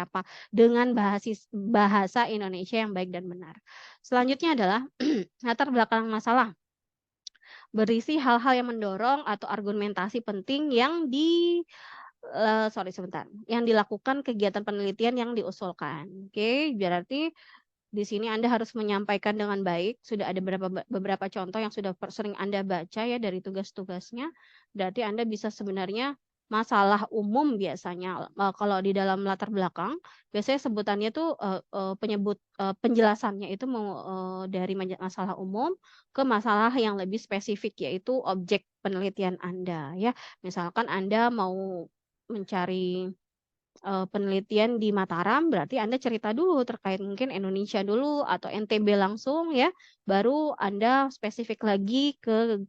apa dengan bahasa Indonesia yang baik dan benar. Selanjutnya adalah latar belakang masalah, berisi hal-hal yang mendorong atau argumentasi penting yang sorry sebentar, yang dilakukan kegiatan penelitian yang diusulkan. Oke, berarti di sini Anda harus menyampaikan dengan baik, sudah ada beberapa contoh yang sudah sering Anda baca ya dari tugas-tugasnya, berarti Anda bisa sebenarnya masalah umum biasanya, kalau di dalam latar belakang, biasanya sebutannya tuh, penjelasannya itu dari masalah umum ke masalah yang lebih spesifik, yaitu objek penelitian Anda ya. Misalkan Anda mau mencari penelitian di Mataram, berarti Anda cerita dulu terkait mungkin Indonesia dulu atau NTB langsung ya, baru Anda spesifik lagi ke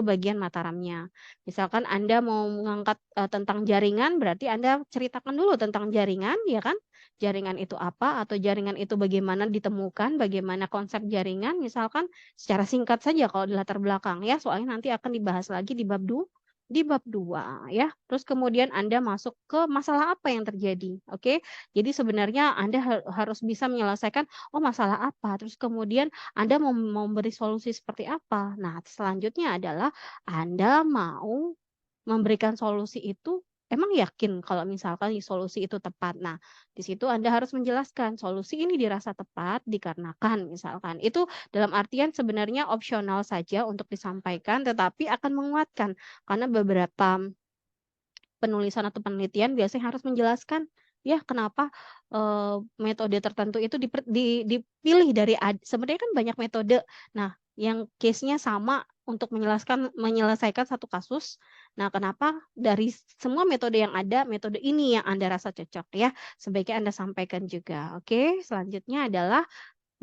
bagian Mataramnya. Misalkan Anda mau mengangkat, tentang jaringan, berarti Anda ceritakan dulu tentang jaringan, ya kan? Jaringan itu apa, atau jaringan itu bagaimana ditemukan, bagaimana konsep jaringan, misalkan secara singkat saja kalau di latar belakang ya, soalnya nanti akan dibahas lagi di bab 2 ya, terus kemudian Anda masuk ke masalah apa yang terjadi, oke. Jadi sebenarnya Anda harus bisa menyelesaikan, oh masalah apa, terus kemudian Anda mau memberi solusi seperti apa. Nah, selanjutnya adalah Anda mau memberikan solusi itu, emang yakin kalau misalkan solusi itu tepat. Nah, di situ Anda harus menjelaskan solusi ini dirasa tepat dikarenakan misalkan. Itu dalam artian sebenarnya opsional saja untuk disampaikan, tetapi akan menguatkan. Karena beberapa penulisan atau penelitian biasanya harus menjelaskan, ya kenapa, metode tertentu itu dipilih dari sebenarnya kan banyak metode. Nah, yang case-nya sama untuk menyelesaikan satu kasus. Nah, kenapa dari semua metode yang ada, metode ini yang Anda rasa cocok ya, sebaiknya Anda sampaikan juga. Oke, selanjutnya adalah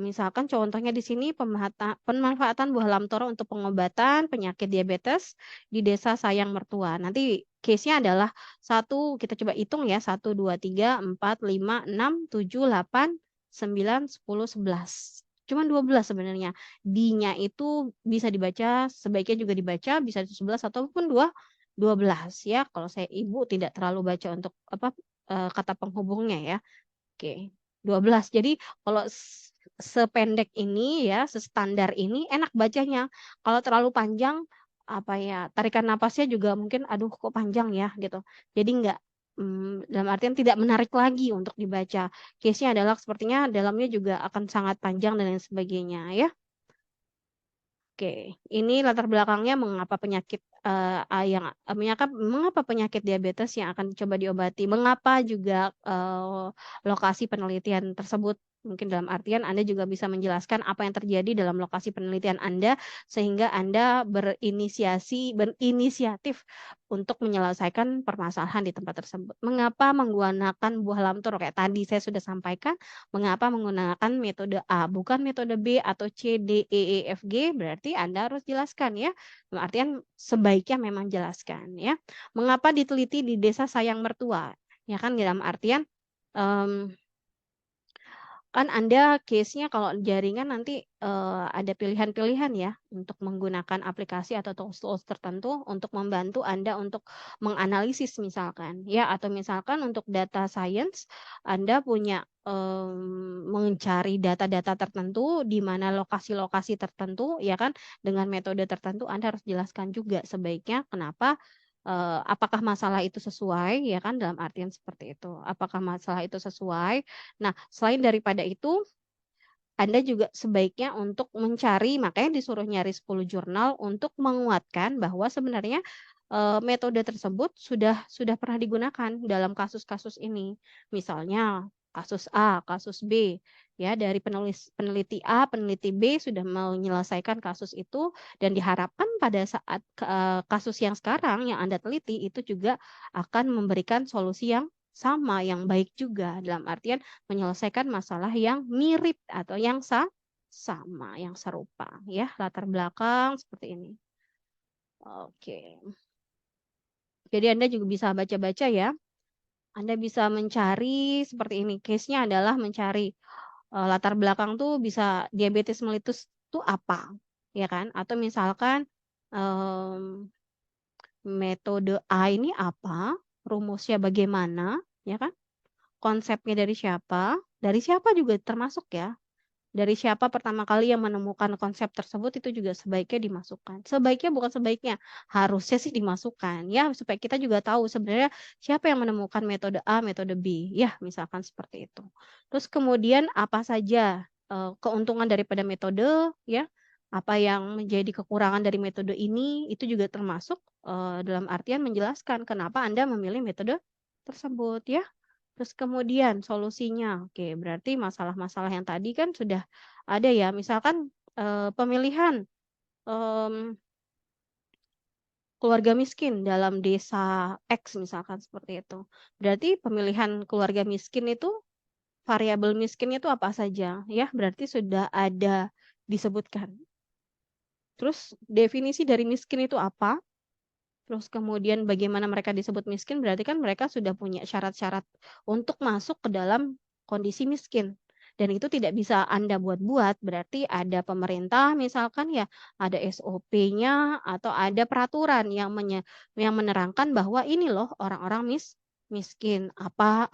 misalkan contohnya di sini pemanfaatan buah lamtoro untuk pengobatan penyakit diabetes di desa Sayang Mertua. Nanti case-nya adalah satu, kita coba hitung ya, 1, 2, 3, 4, 5, 6, 7, 8, 9, 10, 11. Cuman 12 sebenarnya. D-nya itu bisa dibaca, sebaiknya juga dibaca, bisa 11 ataupun 12 ya. Kalau saya ibu tidak terlalu baca untuk apa, kata penghubungnya ya. Oke, 12. Jadi kalau sependek ini ya, sestandar ini enak bacanya. Kalau terlalu panjang, apa ya, tarikan napasnya juga mungkin, "Aduh kok panjang ya?" Gitu. Jadi enggak, dalam artian tidak menarik lagi untuk dibaca. Case-nya adalah sepertinya dalamnya juga akan sangat panjang dan lain sebagainya ya. Oke, ini latar belakangnya mengapa penyakit, mengapa penyakit diabetes yang akan coba diobati, mengapa juga, lokasi penelitian tersebut. Mungkin dalam artian Anda juga bisa menjelaskan apa yang terjadi dalam lokasi penelitian Anda, sehingga Anda berinisiatif untuk menyelesaikan permasalahan di tempat tersebut. Mengapa menggunakan buah lamtoro, kayak tadi saya sudah sampaikan, mengapa menggunakan metode A, bukan metode B atau C, D, E, F, G, berarti Anda harus jelaskan ya. Dalam artian sebaiknya memang jelaskan ya. Mengapa diteliti di desa Sayang Mertua? Ya kan dalam artian, mmm kan Anda case-nya kalau jaringan nanti, ada pilihan-pilihan ya untuk menggunakan aplikasi atau tools-tools tertentu untuk membantu Anda untuk menganalisis misalkan ya, atau misalkan untuk data science Anda punya, mencari data-data tertentu di mana lokasi-lokasi tertentu ya kan, dengan metode tertentu Anda harus jelaskan juga sebaiknya kenapa, apakah masalah itu sesuai ya kan, dalam artian seperti itu. Apakah masalah itu sesuai. Nah, selain daripada itu, Anda juga sebaiknya untuk mencari, makanya disuruh nyari 10 jurnal untuk menguatkan bahwa sebenarnya, metode tersebut sudah pernah digunakan dalam kasus-kasus ini. Misalnya kasus A, kasus B, ya dari peneliti A, peneliti B sudah menyelesaikan kasus itu dan diharapkan pada saat, kasus yang sekarang yang Anda teliti itu juga akan memberikan solusi yang sama, yang baik juga, dalam artian menyelesaikan masalah yang mirip atau yang sama, yang serupa ya, latar belakang seperti ini. Oke. Jadi Anda juga bisa baca-baca ya, Anda bisa mencari seperti ini, case-nya adalah mencari, latar belakang tuh bisa diabetes mellitus tuh apa, ya kan? Atau misalkan, mmm, metode A ini apa, rumusnya bagaimana, ya kan? konsepnya dari siapa juga termasuk ya. Dari siapa pertama kali yang menemukan konsep tersebut itu juga sebaiknya dimasukkan. Sebaiknya bukan sebaiknya, harusnya sih dimasukkan ya supaya kita juga tahu sebenarnya siapa yang menemukan metode A, metode B, ya misalkan seperti itu. Terus kemudian apa saja, keuntungan daripada metode ya, apa yang menjadi kekurangan dari metode ini, itu juga termasuk, dalam artian menjelaskan kenapa Anda memilih metode tersebut ya. Terus kemudian solusinya, oke berarti masalah-masalah yang tadi kan sudah ada ya, misalkan, pemilihan, mmm, keluarga miskin dalam desa X misalkan seperti itu. Berarti pemilihan keluarga miskin itu, variabel miskinnya itu apa saja ya, berarti sudah ada disebutkan. Terus definisi dari miskin itu apa? Terus kemudian bagaimana mereka disebut miskin, berarti kan mereka sudah punya syarat-syarat untuk masuk ke dalam kondisi miskin. Dan itu tidak bisa Anda buat-buat, berarti ada pemerintah misalkan ya, ada SOP-nya atau ada peraturan yang menerangkan bahwa ini loh orang-orang miskin, apa.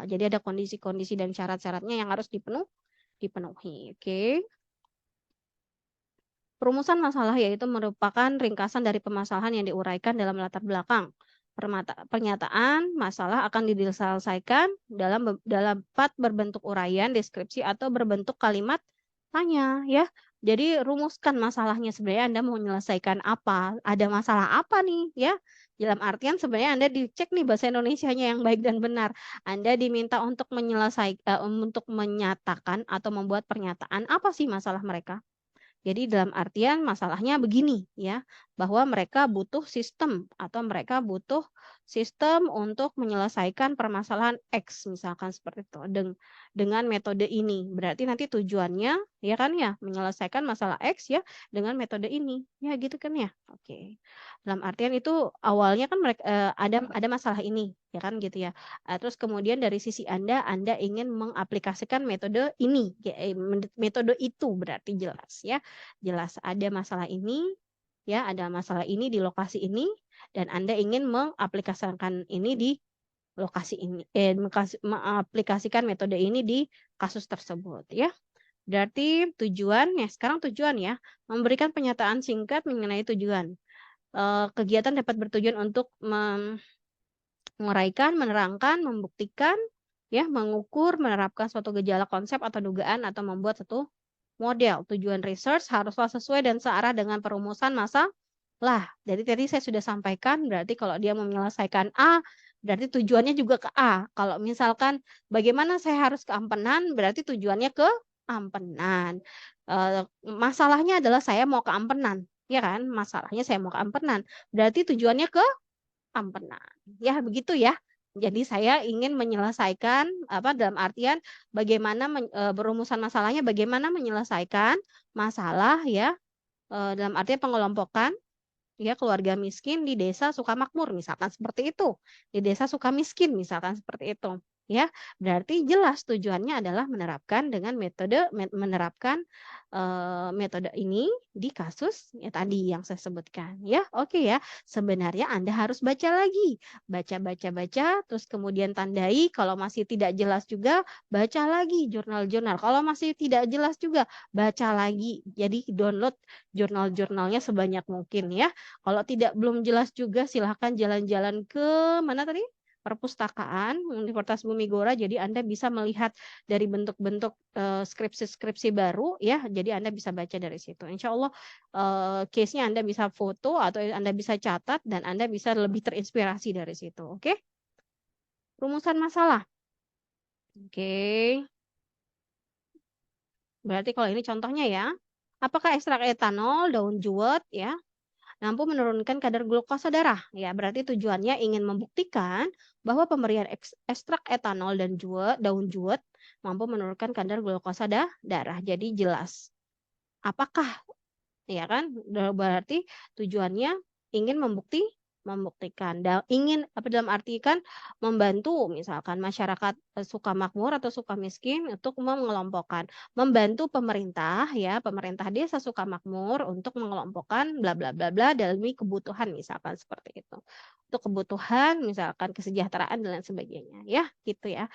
Jadi ada kondisi-kondisi dan syarat-syaratnya yang harus dipenuhi, oke. Perumusan masalah yaitu merupakan ringkasan dari permasalahan yang diuraikan dalam latar belakang. Pernyataan masalah akan diselesaikan dapat berbentuk uraian, deskripsi, atau berbentuk kalimat tanya ya. Jadi rumuskan masalahnya sebenarnya Anda mau menyelesaikan apa, ada masalah apa nih ya. Dalam artian sebenarnya Anda dicek nih bahasa Indonesianya yang baik dan benar. Anda diminta untuk untuk menyatakan atau membuat pernyataan apa sih masalah mereka. Jadi dalam artian masalahnya begini ya, bahwa mereka butuh sistem atau mereka butuh sistem untuk menyelesaikan permasalahan X misalkan seperti itu dengan metode ini. Berarti nanti tujuannya ya kan ya menyelesaikan masalah X ya dengan metode ini. Ya gitu kan ya. Oke. Dalam artian itu awalnya kan mereka ada masalah ini ya kan gitu ya. Terus kemudian dari sisi Anda ingin mengaplikasikan metode ini, metode itu berarti jelas ya. Jelas ada masalah ini, ya ada masalah ini di lokasi ini, dan Anda ingin mengaplikasikan ini di lokasi ini, mengaplikasikan metode ini di kasus tersebut ya. Berarti tujuan, ya sekarang tujuan ya, memberikan pernyataan singkat mengenai tujuan. Kegiatan dapat bertujuan untuk menguraikan, menerangkan, membuktikan, ya, mengukur, menerapkan suatu gejala konsep atau dugaan atau membuat satu model. Tujuan research haruslah sesuai dan searah dengan perumusan masalah. Jadi tadi saya sudah sampaikan, berarti kalau dia mau menyelesaikan A, berarti tujuannya juga ke A. Kalau misalkan bagaimana saya harus ke Ampenan, berarti tujuannya ke Ampenan. Masalahnya adalah saya mau ke Ampenan, ya kan? Masalahnya saya mau ke Ampenan. Berarti tujuannya ke Ampenan. Ya begitu ya. Jadi saya ingin menyelesaikan apa dalam artian bagaimana berumusan masalahnya bagaimana menyelesaikan masalah ya, dalam artian pengelompokan ya keluarga miskin di desa Sukamakmur misalkan seperti itu. Di desa Sukamiskin misalkan seperti itu. Ya, berarti jelas tujuannya adalah menerapkan metode ini di kasus ya tadi yang saya sebutkan ya. Oke ya. Sebenarnya Anda harus baca lagi. Baca, terus kemudian tandai kalau masih tidak jelas juga baca lagi jurnal-jurnal. Kalau masih tidak jelas juga baca lagi. Jadi download jurnal-jurnalnya sebanyak mungkin ya. Kalau belum jelas juga silahkan jalan-jalan ke mana tadi? Perpustakaan Universitas Bumi Gora. Jadi Anda bisa melihat dari bentuk-bentuk skripsi-skripsi baru ya. Jadi Anda bisa baca dari situ. Insya Allah case-nya Anda bisa foto atau Anda bisa catat dan Anda bisa lebih terinspirasi dari situ. Oke? Rumusan masalah. Oke. Berarti kalau ini contohnya ya. Apakah ekstrak etanol, daun juwet ya, mampu menurunkan kadar glukosa darah. Ya, berarti tujuannya ingin membuktikan bahwa pemberian ekstrak etanol dan daun juwet mampu menurunkan kadar glukosa darah. Jadi jelas. Apakah ya kan? Berarti tujuannya ingin membuktikan ingin apa dalam arti kan membantu misalkan masyarakat, suka makmur atau suka miskin untuk mengelompokkan, membantu pemerintah ya, pemerintah desa suka makmur untuk mengelompokkan bla bla bla bla demi kebutuhan misalkan seperti itu. Untuk kebutuhan misalkan kesejahteraan dan lain sebagainya ya, gitu ya.